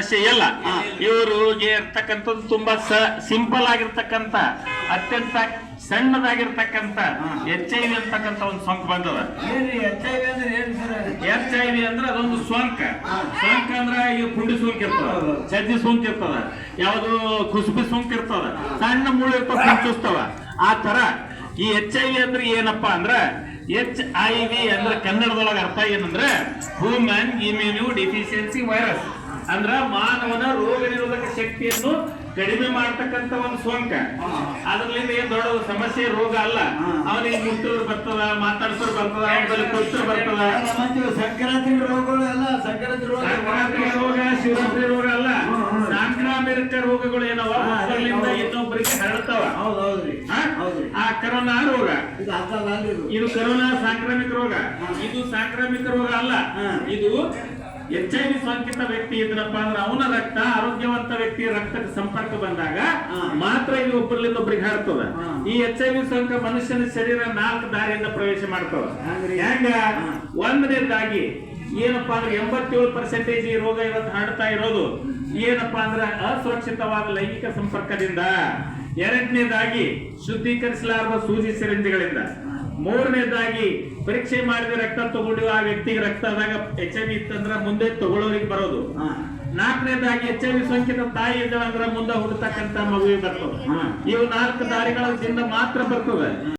ಸಮಸ್ಯೆ ಇಲ್ಲ. ಇವರಿಗೆ ಇರ್ತಕ್ಕಂಥದ್ದು ತುಂಬಾ ಸಿಂಪಲ್ ಆಗಿರ್ತಕ್ಕಂಥ ಅತ್ಯಂತ ಸಣ್ಣದಾಗಿರ್ತಕ್ಕಂಥ HIV ಅಂತಕ್ಕಂಥ ಒಂದು ಸೋಂಕು ಬಂದದ. HIV ಅಂದ್ರೆ ಅದೊಂದು ಸೋಂಕ ಅಂದ್ರೆ ಈಗ ಪುಂಡಿ ಸೋಂಕು ಇರ್ತದ, ಸಜ್ಜಿ ಸೋಂಕು ಇರ್ತದ, ಯಾವುದು ಕುಸುಬಿ ಸೋಂಕು ಇರ್ತದ, ಸಣ್ಣ ಮುಳ್ಳು ಇರ್ತದ, ಕುಂಚಿಸ್ತವ. ಆ ತರ ಈ HIV ಅಂದ್ರೆ ಏನಪ್ಪಾ ಅಂದ್ರ HIV ಅಂದ್ರೆ ಕನ್ನಡದೊಳಗೆ ಅರ್ಥ ಏನಂದ್ರೆ ಹ್ಯೂಮನ್ ಇಮ್ಯೂನಿ ಡಿಫಿಷಿಯನ್ಸಿ ವೈರಸ್. ಅಂದ್ರ ಮಾನವನ ರೋಗ ನಿರೋಧಕ ಶಕ್ತಿಯನ್ನು ಕಡಿಮೆ ಮಾಡ್ತಕ್ಕಂಥ ಒಂದು ಸೋಂಕ. ಅದ್ರಲ್ಲಿಂದ ಏನ್ ದೊಡ್ಡ ಸಮಸ್ಯೆ ರೋಗ ಅಲ್ಲ. ಅವನಿಗೆ ಮುಟ್ಟೋರು ಬರ್ತದ, ಮಾತಾಡ್ಸೋರು ಬರ್ತದ, ಅವನಲ್ಲಿ ಕೊಚ್ಚರು ಬರ್ತದ. ಸಂಕ್ರಾಂತಿ ರೋಗಗಳು ಎಲ್ಲ ಸಂಕ್ರಾಂತಿ ರೋಗ ಶಿವರಾತ್ರಿ ರೋಗ ಅಲ್ಲ, ಸಾಂಕ್ರಾಮಿಕ ರೋಗಗಳು ಏನವ ಒಬ್ಬರಿಂದ ಇನ್ನೊಬ್ಬರಿಗೆ ಹರಡ್ತಾವ. ಆ ಕರೋನಾ ರೋಗ, ಇದು ಕರೋನಾ ಸಾಂಕ್ರಾಮಿಕ ರೋಗ. ಇದು ಸಾಂಕ್ರಾಮಿಕ ರೋಗ ಅಲ್ಲ. ಇದು HIV ಸೋಂಕಿತ ವ್ಯಕ್ತಿ ಇದ್ರಪ್ಪ ಅಂದ್ರೆ ಅವನ ರಕ್ತ ಆರೋಗ್ಯವಂತ ವ್ಯಕ್ತಿಯ ರಕ್ತಕ್ಕೆ ಸಂಪರ್ಕ ಬಂದಾಗ ಮಾತ್ರ ಇದು ಒಬ್ಬರಿಂದ ಒಬ್ಬರಿಗೆ ಹರಡ್ತದ. ಈ HIV ಸೋಂಕ ಮನುಷ್ಯನ ಶರೀರ 4 ದಾರಿಯಿಂದ ಪ್ರವೇಶ ಮಾಡ್ತದ. ಹೆಂಗ? ಒಂದನೇದಾಗಿ ಏನಪ್ಪಾ ಅಂದ್ರೆ 87% ಈ ರೋಗ ಇವತ್ತು ಹರಡ್ತಾ ಇರೋದು ಏನಪ್ಪಾ ಅಂದ್ರೆ ಅಸುರಕ್ಷಿತವಾದ ಲೈಂಗಿಕ ಸಂಪರ್ಕದಿಂದ. ಎರಡನೇದಾಗಿ ಶುದ್ಧೀಕರಿಸಲಾರದ ಸೂಜಿ ಸಿರಿಂಜ್ಗಳಿಂದ. ಮೂರನೇದಾಗಿ ಪರೀಕ್ಷೆ ಮಾಡಿದ ರಕ್ತ ತಗೊಂಡು ಆ ವ್ಯಕ್ತಿಗೆ ರಕ್ತದಾಗ HIV ಇತ್ತಂದ್ರ ಮುಂದೆ ತಗೊಳ್ಳೋರಿಗೆ ಬರೋದು. ನಾಲ್ಕನೇದಾಗಿ HIV ಸೋಂಕಿತ ತಾಯಿ ಇದ್ದಳಂದ್ರ ಮುಂದೆ ಹುಟ್ಟತಕ್ಕಂತ ಮಗುವಿಗೆ ಬರ್ತದೆ. ಇವು 4 ದಾರಿಗಳಿಂದ ಮಾತ್ರ ಬರ್ತದೆ.